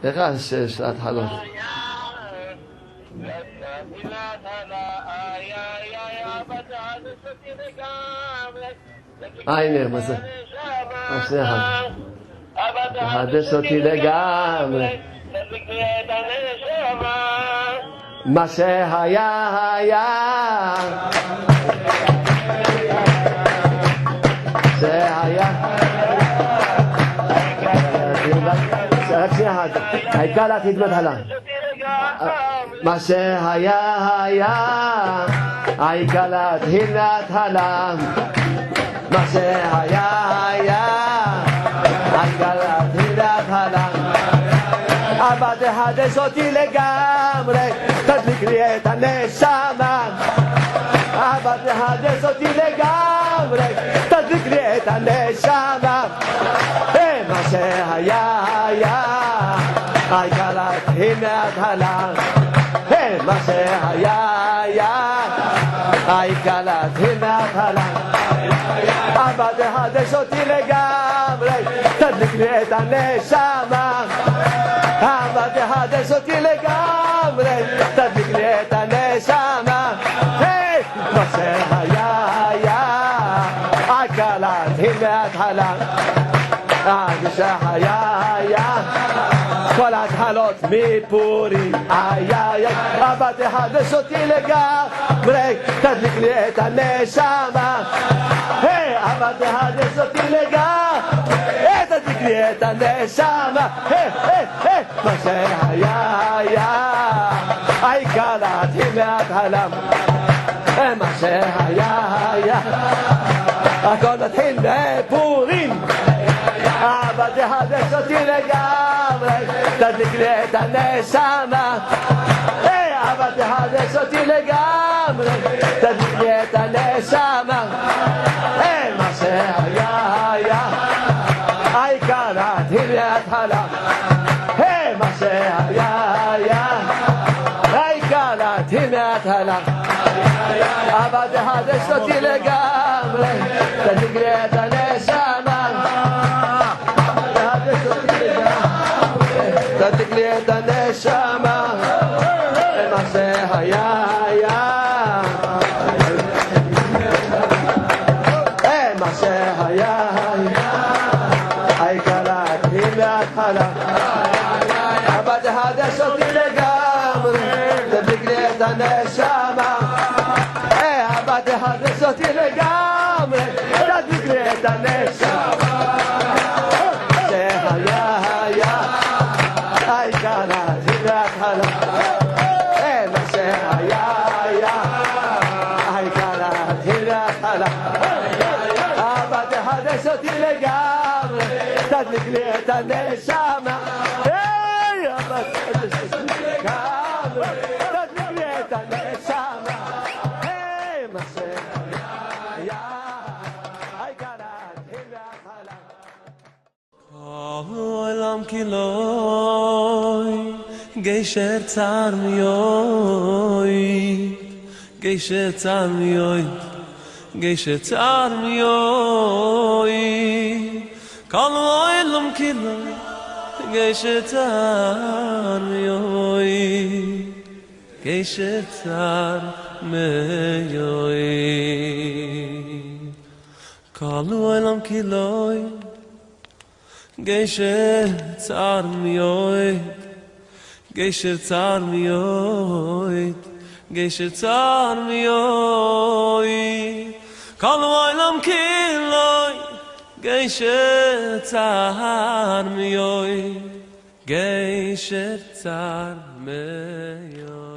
איך השיר של ההתחלות? הנה, מה זה? שני אחד. תחדש אותי לגמרי. מה שהיה היה. זה היה. רק שנייה אחת, העיקר להתחיל בהתחלה. מה שהיה היה, העיקר להתחיל בהתחלה. מה שהיה היה, העיקר להתחיל בהתחלה. אבא תחדש אותי לגמרי, תדליק לי את הנשמה. אבא תחדש אותי לגמרי, תדליק לי את הנשמה. מה שהיה היה, העיקר להתחיל מההתחלה. מה שהיה היה, העיקר להתחיל מההתחלה. אבא תחדש אותי לגמרי, תדליק לי את הנשמה. אבא תחדש אותי לגמרי, תדליק לי את הנשמה. מה שהיה היה, העיקר להתחיל מההתחלה. מה שהיה היה, כל ההתחלות מפורים. אבא תחדש אותי לגמרי, תדליק לי את הנשמה. אבא תחדש אותי לגמרי, תדליק לי את הנשמה. מה שהיה היה, העיקר להתחיל מההתחלה. מה שהיה היה, הכל מתחיל בפורים. אבא תחדש אותי לגמרי, תדליק לי את הנשמה. אבא תחדש אותי לגמרי, תדליק לי את הנשמה. מה שהיה היה, העיקר להתחיל מההתחלה. מה שהיה היה, העיקר להתחיל מההתחלה. אבא תחדש אותי לגמרי, תדליק לי את הנשמה. תדליק לי את הנשמה. מה שהיה היה, מה שהיה היה, העיקר להתחיל מההתחלה. אבא תחדש אותי לגמרי, תדליק לי את הנשמה. אבא תחדש אותי לגמרי, תדליק לי את הנשמה. שהיה היה, העיקר להתחיל מההתחלה. מה שהיה היה, העיקר להתחיל מההתחלה. אבא תחדש אותי לגמרי, תדליק לי את הנשמה. אבא תחדש אותי לגמרי, תדליק לי את הנשמה. מה שהיה היה, העיקר להתחיל מההתחלה. Olam kiloi, geisher tzar miyoi, geisher tzar miyoi, geisher tzar miyoi. Kol olam kiloi, geisher tzar miyoi, geisher tzar miyoi. Kol olam kiloi, geisher tzar miyoid, geisher tzar miyoid, geisher tzar miyoid. Kol olam kiloi, geisher tzar miyoid, geisher tzar miyoid.